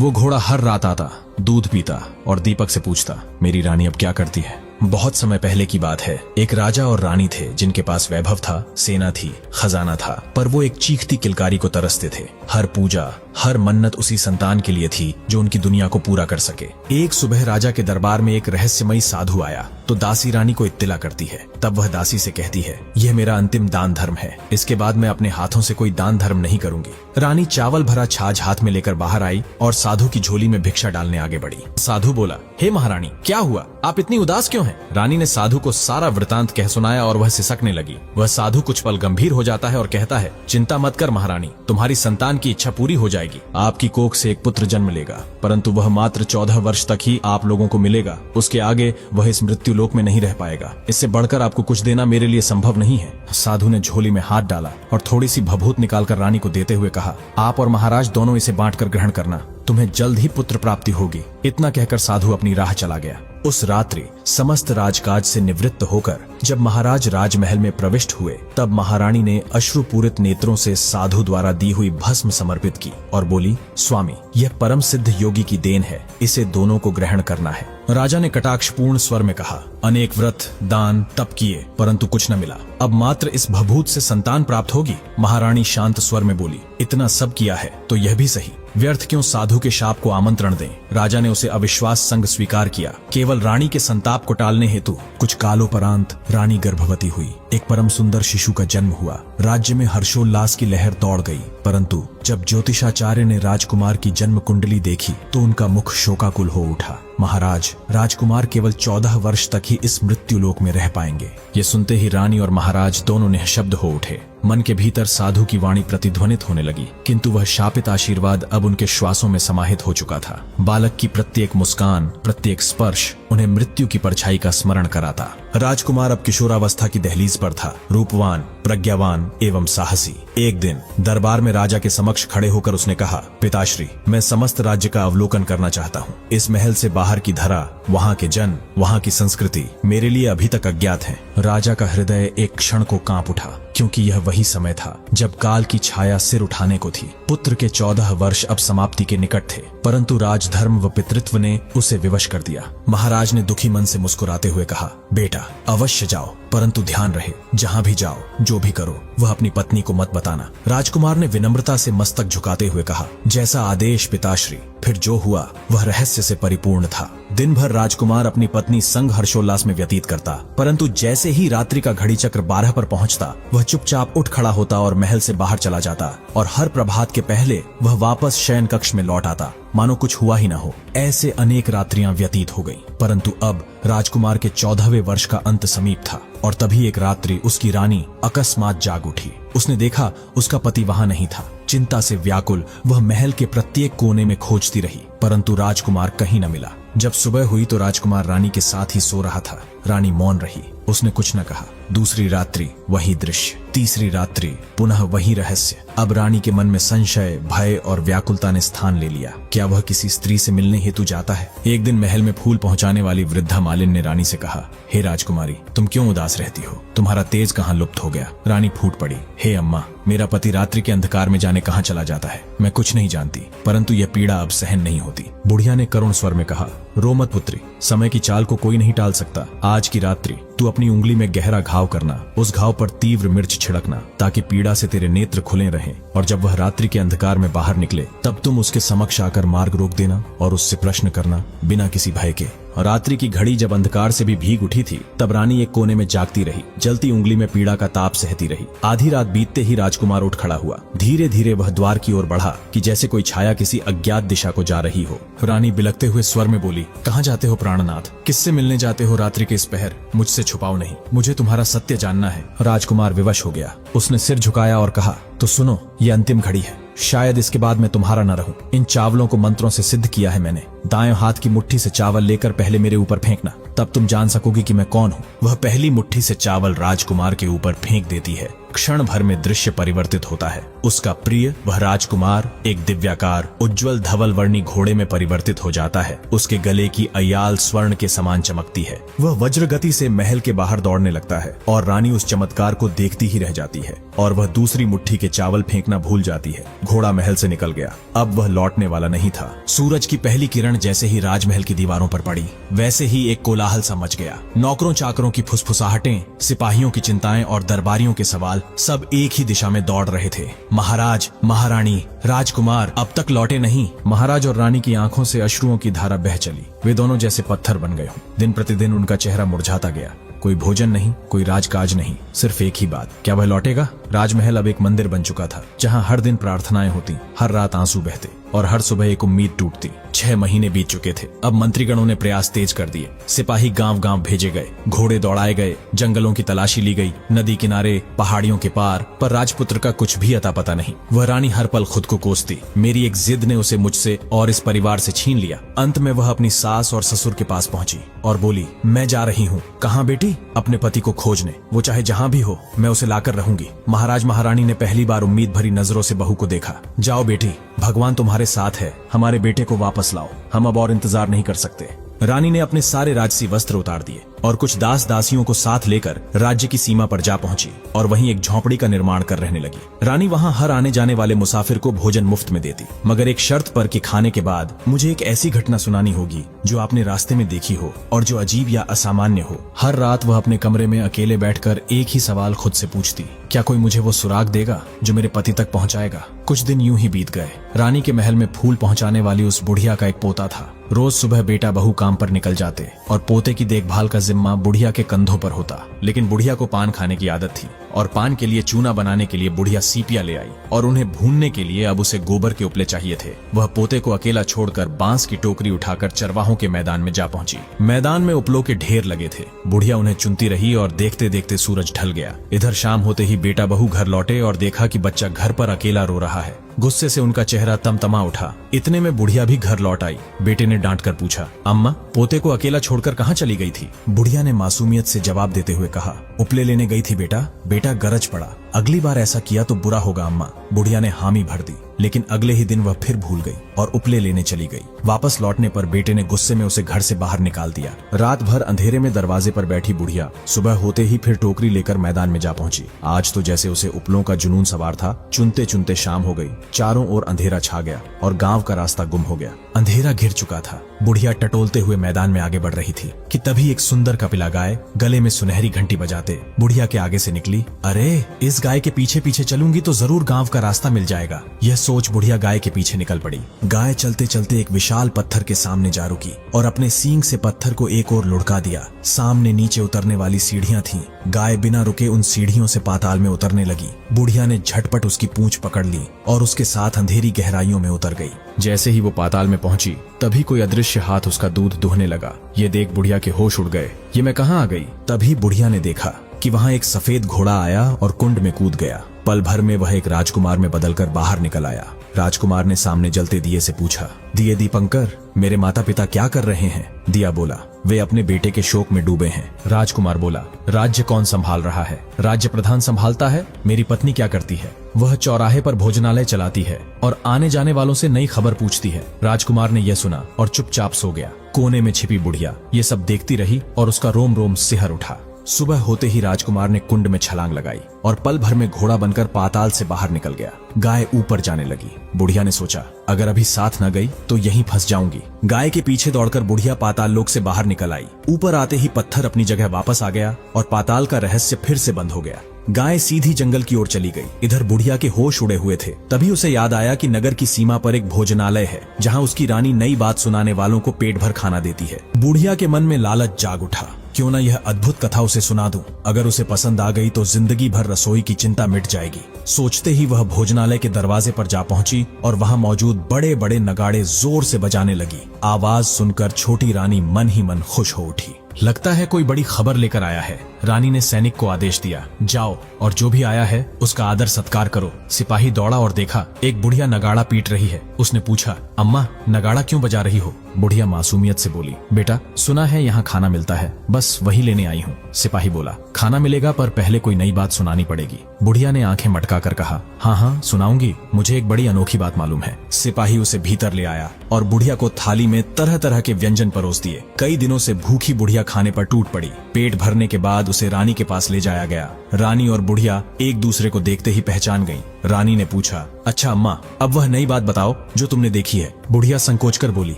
वो घोड़ा हर रात आता, दूध पीता और दीपक से पूछता, मेरी रानी अब क्या करती है। बहुत समय पहले की बात है। एक राजा और रानी थे जिनके पास वैभव था, सेना थी, खजाना था, पर वो एक चीखती किलकारी को तरसते थे। हर पूजा, हर मन्नत उसी संतान के लिए थी जो उनकी दुनिया को पूरा कर सके। एक सुबह राजा के दरबार में एक रहस्यमयी साधु आया तो दासी रानी को इत्तिला करती है। तब वह दासी से कहती है, यह मेरा अंतिम दान धर्म है, इसके बाद मैं अपने हाथों से कोई दान धर्म नहीं करूंगी। रानी चावल भरा छाछ हाथ में लेकर बाहर आई और साधु की झोली में भिक्षा डालने आगे बढ़ी। साधु बोला, हे महारानी, क्या हुआ, आप इतनी उदास क्यों हैं? रानी ने साधु को सारा वृतांत कह सुनाया और वह सिसकने लगी। वह साधु कुछ पल गंभीर हो जाता है और कहता है, चिंता मत कर महारानी, तुम्हारी संतान की इच्छा पूरी हो जाएगी। आपकी कोख से एक पुत्र जन्म लेगा, परंतु वह मात्र 14 वर्ष तक ही आप लोगों को मिलेगा। उसके आगे वह इस मृत्यु लोक में नहीं रह पाएगा। इससे बढ़कर आपको कुछ देना मेरे लिए संभव नहीं है। साधु ने झोली में हाथ डाला और थोड़ी सी भभूत निकालकर रानी को देते हुए कहा, आप और महाराज दोनों इसे बांटकर ग्रहण करना, तुम्हें जल्द ही पुत्र प्राप्ति होगी। इतना कहकर साधु अपनी राह चला गया। उस रात्रि समस्त राजकाज से निवृत्त होकर जब महाराज राजमहल में प्रविष्ट हुए, तब महारानी ने अश्रुपूरित नेत्रों से साधु द्वारा दी हुई भस्म समर्पित की और बोली, स्वामी, यह परम सिद्ध योगी की देन है, इसे दोनों को ग्रहण करना है। राजा ने कटाक्षपूर्ण स्वर में कहा, अनेक व्रत, दान, तप किए, परंतु कुछ न मिला। अब मात्र इस भभूत से संतान प्राप्त होगी। महारानी शांत स्वर में बोली, इतना सब किया है तो यह भी सही, व्यर्थ क्यों साधु के शाप को आमंत्रण दें। राजा ने उसे अविश्वास संग स्वीकार किया। केवल रानी के संताप को टालने हेतु कुछ कालोपरांत रानी गर्भवती हुई। एक परम सुंदर शिशु का जन्म हुआ। राज्य में हर्षोल्लास की लहर दौड़ गई, परंतु जब ज्योतिषाचार्य ने राजकुमार की जन्म कुंडली देखी तो उनका मुख शोकाकुल हो उठा। महाराज, राजकुमार केवल 14 वर्ष तक ही इस मृत्यु लोक में रह पाएंगे। ये सुनते ही रानी और महाराज दोनों निःशब्द हो उठे। मन के भीतर साधु की वाणी प्रतिध्वनित होने लगी, किंतु वह शापित आशीर्वाद अब उनके श्वासों में समाहित हो चुका था। बालक की प्रत्येक मुस्कान, प्रत्येक स्पर्श उन्हें मृत्यु की परछाई का स्मरण कराता। राजकुमार अब किशोरावस्था की दहलीज पर था, रूपवान, प्रज्ञावान एवं साहसी। एक दिन दरबार में राजा के समक्ष खड़े होकर उसने कहा, पिताश्री, मैं समस्त राज्य का अवलोकन करना चाहता हूँ। इस महल से बाहर की धरा, वहाँ के जन, वहाँ की संस्कृति मेरे लिए अभी तक अज्ञात है। राजा का हृदय एक क्षण को कांप उठा, क्योंकि यह वही समय था जब काल की छाया सिर उठाने को थी। पुत्र के 14 वर्ष अब समाप्ति के निकट थे, परंतु राजधर्म व पितृत्व ने उसे विवश कर दिया। महाराज ने दुखी मन से मुस्कुराते हुए कहा, बेटा, अवश्य जाओ, परंतु ध्यान रहे, जहाँ भी जाओ, जो भी करो, वह अपनी पत्नी को मत बताना। राजकुमार ने विनम्रता से मस्तक झुकाते हुए कहा, जैसा आदेश पिताश्री। फिर जो हुआ वह रहस्य से परिपूर्ण था। दिन भर राजकुमार अपनी पत्नी संग हर्षोल्लास में व्यतीत करता, परंतु जैसे ही रात्रि का घड़ी चक्र 12 पर पहुंचता, वह चुपचाप उठ खड़ा होता और महल से बाहर चला जाता, और हर प्रभात के पहले वह वापस शयन कक्ष में लौट आता, मानो कुछ हुआ ही न हो। ऐसे अनेक रात्रियां व्यतीत हो गईं, परंतु अब राजकुमार के 14वें वर्ष का अंत समीप था और तभी एक रात्रि उसकी रानी अकस्मात जाग उठी। उसने देखा उसका पति वहां नहीं था। चिंता से व्याकुल वह महल के प्रत्येक कोने में खोजती रही, परंतु राजकुमार कहीं न मिला। जब सुबह हुई तो राजकुमार रानी के साथ ही सो रहा था। रानी मौन रही, उसने कुछ न कहा। दूसरी रात्रि वही दृश्य, तीसरी रात्रि पुनः वही रहस्य। अब रानी के मन में संशय, भय और व्याकुलता ने स्थान ले लिया। क्या वह किसी स्त्री से मिलने हेतु जाता है? एक दिन महल में फूल पहुंचाने वाली वृद्धा मालिन ने रानी से कहा, हे राजकुमारी, तुम क्यों उदास रहती हो? तुम्हारा तेज कहाँ लुप्त हो गया? रानी फूट पड़ी, हे अम्मा, मेरा पति रात्रि के अंधकार में जाने कहाँ चला जाता है। मैं कुछ नहीं जानती, परंतु यह पीड़ा अब सहन नहीं होती। बुढ़िया ने करुण स्वर में कहा, रो मत पुत्री, समय की चाल को कोई नहीं टाल सकता। आज की रात्रि तू अपनी उंगली में गहरा घाव करना, उस घाव पर तीव्र मिर्च छिड़कना, ताकि पीड़ा से तेरे नेत्र खुले रहें, और जब वह रात्रि के अंधकार में बाहर निकले तब तुम उसके समक्ष आकर मार्ग रोक देना और उससे प्रश्न करना, बिना किसी भय के। रात्रि की घड़ी जब अंधकार से भी भीग उठी थी, तब रानी एक कोने में जागती रही, जलती उंगली में पीड़ा का ताप सहती रही। आधी रात बीतते ही राजकुमार उठ खड़ा हुआ। धीरे धीरे वह द्वार की ओर बढ़ा कि जैसे कोई छाया किसी अज्ञात दिशा को जा रही हो। रानी बिलखते हुए स्वर में बोली, कहाँ जाते हो प्राणनाथ? किससे मिलने जाते हो रात्रि के इस पहर? मुझसे छुपाओ नहीं, मुझे तुम्हारा सत्य जानना है। राजकुमार विवश हो गया। उसने सिर झुकाया और कहा, तो सुनो, ये अंतिम घड़ी है, शायद इसके बाद मैं तुम्हारा न रहूं। इन चावलों को मंत्रों से सिद्ध किया है मैंने। दाएं हाथ की मुट्ठी से चावल लेकर पहले मेरे ऊपर फेंकना, तब तुम जान सकोगी कि मैं कौन हूँ। वह पहली मुट्ठी से चावल राजकुमार के ऊपर फेंक देती है। क्षण भर में दृश्य परिवर्तित होता है। उसका प्रिय वह राजकुमार एक दिव्याकार उज्जवल धवल वर्णी घोड़े में परिवर्तित हो जाता है। उसके गले की अयाल स्वर्ण के समान चमकती है। वह वज्रगति से महल के बाहर दौड़ने लगता है और रानी उस चमत्कार को देखती ही रह जाती है और वह दूसरी मुट्ठी के चावल फेंकना भूल जाती है। घोड़ा महल से निकल गया। अब वह लौटने वाला नहीं था। सूरज की पहली किरण जैसे ही राजमहल की दीवारों पर पड़ी, वैसे ही एक कोलाहल सा मच गया। नौकरों चाकरों की फुसफुसाहटें, सिपाहियों की चिंताएं और दरबारियों के सवाल सब एक ही दिशा में दौड़ रहे थे। महाराज, महारानी, राजकुमार अब तक लौटे नहीं। महाराज और रानी की आंखों से अश्रुओं की धारा बह चली। वे दोनों जैसे पत्थर बन गए हों। दिन प्रतिदिन उनका चेहरा मुरझाता गया। कोई भोजन नहीं, कोई राजकाज नहीं, सिर्फ एक ही बात, क्या वह लौटेगा? राजमहल अब एक मंदिर बन चुका था, जहां हर दिन प्रार्थनाएं होती, हर रात आंसू बहते और हर सुबह एक उम्मीद टूटती। 6 महीने बीत चुके थे। अब मंत्रीगणों ने प्रयास तेज कर दिए। सिपाही गांव-गांव भेजे गए, घोड़े दौड़ाए गए, जंगलों की तलाशी ली गई, नदी किनारे, पहाड़ियों के पार, पर राजपुत्र का कुछ भी अता पता नहीं। वह रानी हर पल खुद को कोसती। मेरी एक जिद ने उसे मुझसे और इस परिवार से छीन लिया। अंत में वह अपनी सास और ससुर के पास पहुंची और बोली, मैं जा रही हूँ। कहाँ बेटी? अपने पति को खोजने। वो चाहे जहाँ भी हो, मैं उसे लाकर रहूंगी। महाराज महारानी ने पहली बार उम्मीद भरी नजरों से बहू को देखा। जाओ बेटी, भगवान तुम्हारे साथ है। हमारे बेटे को वापस लाओ। हम अब और इंतजार नहीं कर सकते। रानी ने अपने सारे राजसी वस्त्र उतार दिए और कुछ दास दासियों को साथ लेकर राज्य की सीमा पर जा पहुंची और वहीं एक झोंपड़ी का निर्माण कर रहने लगी। रानी वहां हर आने जाने वाले मुसाफिर को भोजन मुफ्त में देती, मगर एक शर्त पर कि खाने के बाद मुझे एक ऐसी घटना सुनानी होगी जो आपने रास्ते में देखी हो और जो अजीब या असामान्य हो। हर रात वह अपने कमरे में अकेले बैठकर एक ही सवाल खुद से पूछती, क्या कोई मुझे वो सुराग देगा जो मेरे पति तक पहुंचाएगा? कुछ दिन यूं ही बीत गए। रानी के महल में फूल पहुंचाने वाली उस बुढ़िया का एक पोता था। रोज सुबह बेटा बहू काम पर निकल जाते और पोते की देखभाल का जिम्मा बुढ़िया के कंधों पर होता। लेकिन बुढ़िया को पान खाने की आदत थी और पान के लिए चूना बनाने के लिए बुढ़िया सीपिया ले आई और उन्हें भूनने के लिए अब उसे गोबर के उपले चाहिए थे। वह पोते को अकेला छोड़कर बांस की टोकरी उठाकर चरवाहों के मैदान में जा पहुंची। मैदान में उपलों के ढेर लगे थे। बुढ़िया उन्हें चुनती रही और देखते देखते सूरज ढल गया। इधर शाम होते ही बेटा बहू घर लौटे और देखा कि बच्चा घर पर अकेला रो रहा है। गुस्से से उनका चेहरा तमतमा उठा। इतने में बुढ़िया भी घर लौट आई। बेटे ने डांट कर पूछा, अम्मा, पोते को अकेला छोड़कर कहाँ चली गई थी? बुढ़िया ने मासूमियत से जवाब देते हुए कहा, उपले लेने गई थी बेटा। बेटा गरज पड़ा, अगली बार ऐसा किया तो बुरा होगा अम्मा। बुढ़िया ने हामी भर दी, लेकिन अगले ही दिन वह फिर भूल गई और उपले लेने चली गई। वापस लौटने पर बेटे ने गुस्से में उसे घर से बाहर निकाल दिया। रात भर अंधेरे में दरवाजे पर बैठी बुढ़िया सुबह होते ही फिर टोकरी लेकर मैदान में जा पहुंची। आज तो जैसे उसे उपलों का जुनून सवार था। चुनते चुनते शाम हो गई। चारों ओर अंधेरा छा गया और गांव का रास्ता गुम हो गया। अंधेरा घिर चुका था। बुढ़िया टटोलते हुए मैदान में आगे बढ़ रही थी कि तभी एक सुंदर कपिला गाय गले में सुनहरी घंटी बजाते बुढ़िया के आगे से निकली। अरे, इस गाय के पीछे पीछे चलूंगी तो जरूर गांव का रास्ता मिल जाएगा। यह सोच बुढ़िया गाय के पीछे निकल पड़ी। गाय चलते चलते एक विशाल पत्थर के सामने जा रुकी और अपने सींग से पत्थर को एक ओर लुढ़का दिया। सामने नीचे उतरने वाली सीढ़ियां थीं। गाय बिना रुके उन सीढ़ियों से पाताल में उतरने लगी। बुढ़िया ने झटपट उसकी पूंछ पकड़ ली और उसके साथ अंधेरी गहराइयों में उतर गई। जैसे ही वो पाताल में पहुंची, तभी कोई अदृश्य हाथ उसका दूध दुहने लगा। ये देख बुढ़िया के होश उड़ गए। ये मैं कहाँ आ गई? तभी बुढ़िया ने देखा कि वहाँ एक सफेद घोड़ा आया और कुंड में कूद गया। पल भर में वह एक राजकुमार में बदलकर बाहर निकल आया। राजकुमार ने सामने जलते दिए से पूछा, दिए दीपंकर, मेरे माता पिता क्या कर रहे हैं? दिया बोला, वे अपने बेटे के शोक में डूबे हैं। राजकुमार बोला, राज्य कौन संभाल रहा है? राज्य प्रधान संभालता है। मेरी पत्नी क्या करती है? वह चौराहे पर भोजनालय चलाती है और आने जाने वालों से नई खबर पूछती है। राजकुमार ने यह सुना और चुपचाप सो गया। कोने में छिपी बुढ़िया ये सब देखती रही और उसका रोम रोम सिहर उठा। सुबह होते ही राजकुमार ने कुंड में छलांग लगाई और पल भर में घोड़ा बनकर पाताल से बाहर निकल गया। गाय ऊपर जाने लगी। बुढ़िया ने सोचा, अगर अभी साथ न गई तो यहीं फंस जाऊंगी। गाय के पीछे दौड़कर बुढ़िया पाताल लोक से बाहर निकल आई। ऊपर आते ही पत्थर अपनी जगह वापस आ गया और पाताल का रहस्य फिर से बंद हो गया। गाय सीधी जंगल की ओर चली गई। इधर बुढ़िया के होश उड़े हुए थे। तभी उसे याद आया कि नगर की सीमा पर एक भोजनालय है, जहाँ उसकी रानी नई बात सुनाने वालों को पेट भर खाना देती है। बुढ़िया के मन में लालच जाग उठा, क्यों न यह अद्भुत कथा उसे सुना दूं। अगर उसे पसंद आ गई तो जिंदगी भर रसोई की चिंता मिट जाएगी। सोचते ही वह भोजनालय के दरवाजे पर जा पहुंची और वहां मौजूद बड़े बड़े नगाड़े जोर से बजाने लगी। आवाज सुनकर छोटी रानी मन ही मन खुश हो उठी। लगता है कोई बड़ी खबर लेकर आया है। रानी ने सैनिक को आदेश दिया, जाओ और जो भी आया है उसका आदर सत्कार करो। सिपाही दौड़ा और देखा एक बुढ़िया नगाड़ा पीट रही है। उसने पूछा, अम्मा नगाड़ा क्यों बजा रही हो? बुढ़िया मासूमियत से बोली, बेटा सुना है यहाँ खाना मिलता है, बस वही लेने आई हूँ। सिपाही बोला, खाना मिलेगा पर पहले कोई नई बात सुनानी पड़ेगी। बुढ़िया ने आंखें मटका कर कहा, हाँ हाँ सुनाऊंगी, मुझे एक बड़ी अनोखी बात मालूम है। सिपाही उसे भीतर ले आया और बुढ़िया को थाली में तरह तरह के व्यंजन परोस दिए। कई दिनों से भूखी बुढ़िया खाने पर टूट पड़ी। पेट भरने के बाद उसे रानी के पास ले जाया गया। रानी और बुढ़िया एक दूसरे को देखते ही पहचान गईं। रानी ने पूछा, अच्छा अम्मा, अब वह नई बात बताओ जो तुमने देखी है। बुढ़िया संकोच कर बोली,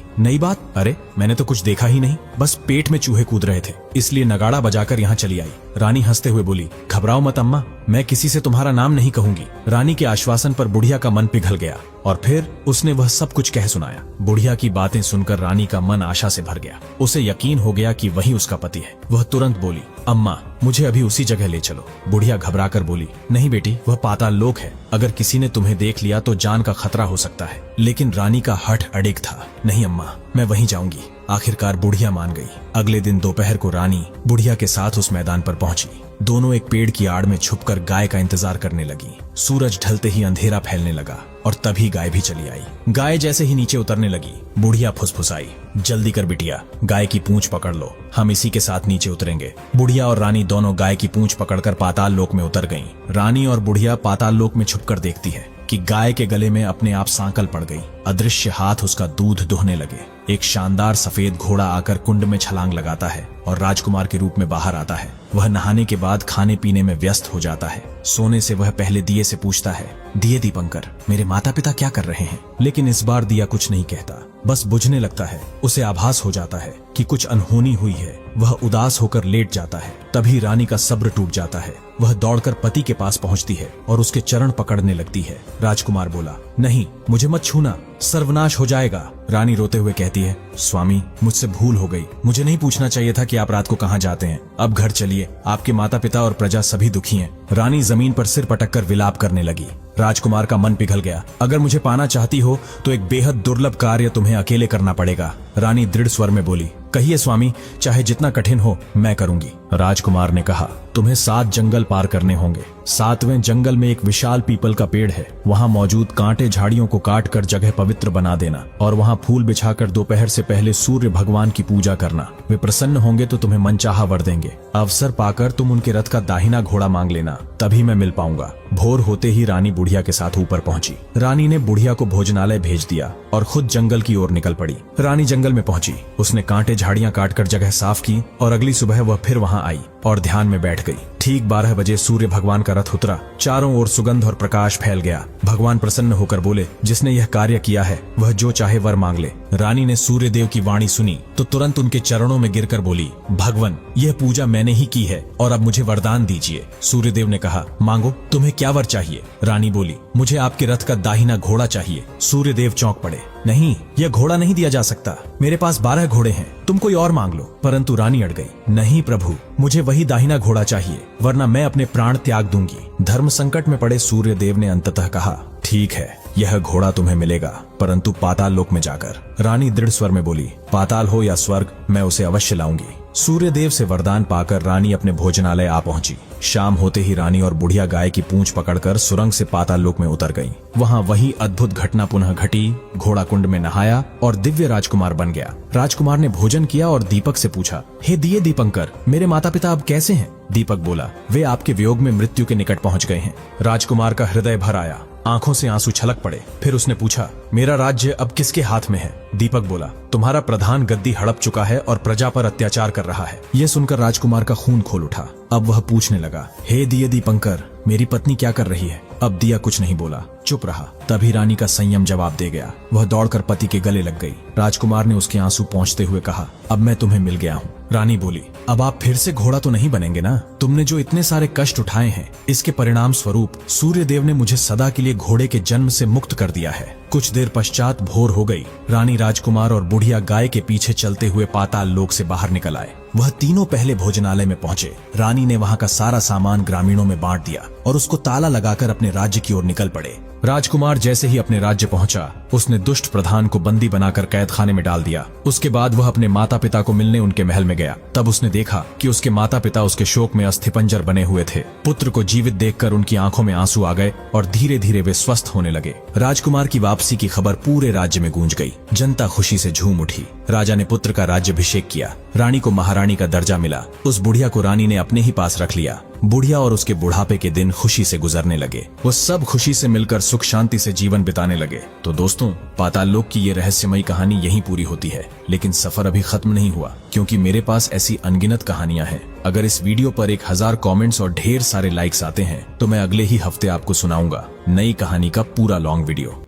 नई बात? अरे मैंने तो कुछ देखा ही नहीं, बस पेट में चूहे कूद रहे थे, इसलिए नगाड़ा बजाकर यहाँ चली आई। रानी हंसते हुए बोली, घबराओ मत अम्मा, मैं किसी से तुम्हारा नाम नहीं कहूंगी। रानी के आश्वासन पर बुढ़िया का मन पिघल गया और फिर उसने वह सब कुछ कह सुनाया। बुढ़िया की बातें सुनकर रानी का मन आशा से भर गया। उसे यकीन हो गया कि वही उसका पति है। वह तुरंत बोली, अम्मा मुझे अभी उसी जगह ले चलो। बुढ़िया घबराकर बोली, नहीं बेटी, वह पाताल लोक है, अगर किसी ने तुम्हें देख लिया तो जान का खतरा हो सकता है। लेकिन रानी का हठ अड़िग था, नहीं अम्मा मैं वहीं जाऊंगी। आखिरकार बुढ़िया मान गई। अगले दिन दोपहर को रानी बुढ़िया के साथ उस मैदान पर पहुंची। दोनों एक पेड़ की आड़ में छुपकर गाय का इंतजार करने लगी। सूरज ढलते ही अंधेरा फैलने लगा और तभी गाय भी चली आई। गाय जैसे ही नीचे उतरने लगी, बुढ़िया फुसफुसाई, जल्दी कर बिटिया, गाय की पूंछ पकड़ लो, हम इसी के साथ नीचे उतरेंगे। बुढ़िया और रानी दोनों गाय की पूंछ पकड़कर पाताल लोक में उतर गईं। रानी और बुढ़िया पाताल लोक में छुपकर देखती है कि गाय के गले में अपने आप सांकल पड़ गई। अदृश्य हाथ उसका दूध दुहने लगे। एक शानदार सफेद घोड़ा आकर कुंड में छलांग लगाता है और राजकुमार के रूप में बाहर आता है। वह नहाने के बाद खाने पीने में व्यस्त हो जाता है। सोने से वह पहले दिए से पूछता है, दिए दीपंकर, मेरे माता पिता क्या कर रहे हैं? लेकिन इस बार दिया कुछ नहीं कहता, बस बुझने लगता है। उसे आभास हो जाता है कि कुछ अनहोनी हुई है। वह उदास होकर लेट जाता है। तभी रानी का सब्र टूट जाता है। वह दौड़कर पति के पास पहुंचती है और उसके चरण पकड़ने लगती है। राजकुमार बोला, नहीं मुझे मत छूना, सर्वनाश हो जाएगा। रानी रोते हुए कहती है, स्वामी मुझसे भूल हो गई, मुझे नहीं पूछना चाहिए था कि आप रात को कहाँ जाते हैं। अब घर चलिए, आपके माता पिता और प्रजा सभी दुखी हैं। रानी जमीन पर सिर पटककर विलाप करने लगी। राजकुमार का मन पिघल गया। अगर मुझे पाना चाहती हो तो एक बेहद दुर्लभ कार्य तुम्हें अकेले करना पड़ेगा। रानी दृढ़ स्वर में बोली, कहिए स्वामी, चाहे जितना कठिन हो मैं करूंगी। राजकुमार ने कहा, तुम्हें 7 जंगल पार करने होंगे। 7वें जंगल में एक विशाल पीपल का पेड़ है। वहाँ मौजूद कांटे झाड़ियों को काट कर जगह पवित्र बना देना और वहाँ फूल बिछाकर दोपहर से पहले सूर्य भगवान की पूजा करना। वे प्रसन्न होंगे तो तुम्हें मनचाहा वर देंगे। अवसर पाकर तुम उनके रथ का दाहिना घोड़ा मांग लेना, तभी मैं मिल पाऊंगा। भोर होते ही रानी बुढ़िया के साथ ऊपर पहुंची। रानी ने बुढ़िया को भोजनालय भेज दिया और खुद जंगल की ओर निकल पड़ी। रानी जंगल में पहुंची। उसने कांटे झाड़ियां काटकर जगह साफ की और अगली सुबह वह फिर वहां आई और ध्यान में बैठ गई। ठीक 12 बजे सूर्य भगवान का रथ उतरा। चारों ओर सुगंध और प्रकाश फैल गया। भगवान प्रसन्न होकर बोले, जिसने यह कार्य किया है वह जो चाहे वर मांग ले। रानी ने सूर्य देव की वाणी सुनी तो तुरंत उनके चरणों में गिरकर बोली, भगवान यह पूजा मैंने ही की है और अब मुझे वरदान दीजिए। सूर्य देव ने कहा, मांगो, तुम्हें क्या वर चाहिए? रानी बोली, मुझे आपके रथ का दाहिना घोड़ा चाहिए। सूर्य देव चौंक पड़े, नहीं, यह घोड़ा नहीं दिया जा सकता, मेरे पास 12 घोड़े हैं, तुम कोई और मांग लो। परंतु रानी अड़ गई, नहीं प्रभु, मुझे वही दाहिना घोड़ा चाहिए, वरना मैं अपने प्राण त्याग दूंगी। धर्म संकट में पड़े सूर्य देव ने अंततः कहा, ठीक है, यह घोड़ा तुम्हें मिलेगा, परंतु पाताल लोक में जाकर। रानी दृढ़ स्वर में बोली, पाताल हो या स्वर्ग, मैं उसे अवश्य लाऊंगी। सूर्य देव से वरदान पाकर रानी अपने भोजनालय आ पहुंची। शाम होते ही रानी और बुढ़िया गाय की पूंछ पकड़कर सुरंग से पाताल लोक में उतर गईं। वहां वही अद्भुत घटना पुनः घटी। घोड़ा कुंड में नहाया और दिव्य राजकुमार बन गया। राजकुमार ने भोजन किया और दीपक से पूछा, हे दिए दीपंकर, मेरे माता पिता अब कैसे हैं? दीपक बोला, वे आपके वियोग में मृत्यु के निकट पहुंच गए हैं। राजकुमार का हृदय भर आया, आंखों से आंसू छलक पड़े। फिर उसने पूछा, मेरा राज्य अब किसके हाथ में है? दीपक बोला, तुम्हारा प्रधान गद्दी हड़प चुका है और प्रजा पर अत्याचार कर रहा है। यह सुनकर राजकुमार का खून खोल उठा। अब वह पूछने लगा, हे दिए दीपंकर, मेरी पत्नी क्या कर रही है? अब दिया कुछ नहीं बोला, चुप रहा। तभी रानी का संयम जवाब दे गया। वह दौड़कर पति के गले लग गई। राजकुमार ने उसके आंसू पोंछते हुए कहा, अब मैं तुम्हें मिल गया हूँ। रानी बोली, अब आप फिर से घोड़ा तो नहीं बनेंगे ना? तुमने जो इतने सारे कष्ट उठाए हैं, इसके परिणाम स्वरूप सूर्य देव ने मुझे सदा के लिए घोड़े के जन्म से मुक्त कर दिया है। कुछ देर पश्चात भोर हो गई। रानी, राजकुमार और बुढ़िया गाय के पीछे चलते हुए पाताल लोक से बाहर निकल आए। वह तीनों पहले भोजनालय में पहुंचे। रानी ने वहां का सारा सामान ग्रामीणों में बांट दिया और उसको ताला लगाकर अपने राज्य की ओर निकल पड़े। राजकुमार जैसे ही अपने राज्य पहुंचा, उसने दुष्ट प्रधान को बंदी बनाकर कैद खाने में डाल दिया। उसके बाद वह अपने माता पिता को मिलने उनके महल में गया। तब उसने देखा कि उसके माता पिता उसके शोक में अस्थिपंजर बने हुए थे। पुत्र को जीवित देखकर उनकी आंखों में आंसू आ गए और धीरे धीरे वे स्वस्थ होने लगे। राजकुमार की वापसी की खबर पूरे राज्य में गूंज गई। जनता खुशी से झूम उठी। राजा ने पुत्र का राज्याभिषेक किया। रानी को महारानी का दर्जा मिला। उस बुढ़िया को रानी ने अपने ही पास रख लिया। बुढ़िया और उसके बुढ़ापे के दिन खुशी से गुजरने लगे। वो सब खुशी से मिलकर सुख शांति से जीवन बिताने लगे। तो दोस्तों, पाताल लोक की ये रहस्यमयी कहानी यहीं पूरी होती है, लेकिन सफर अभी खत्म नहीं हुआ, क्योंकि मेरे पास ऐसी अनगिनत कहानियां हैं। अगर इस वीडियो पर 1000 कमेंट्स और ढेर सारे लाइक्स आते हैं तो मैं अगले ही हफ्ते आपको सुनाऊंगा नई कहानी का पूरा लॉन्ग वीडियो।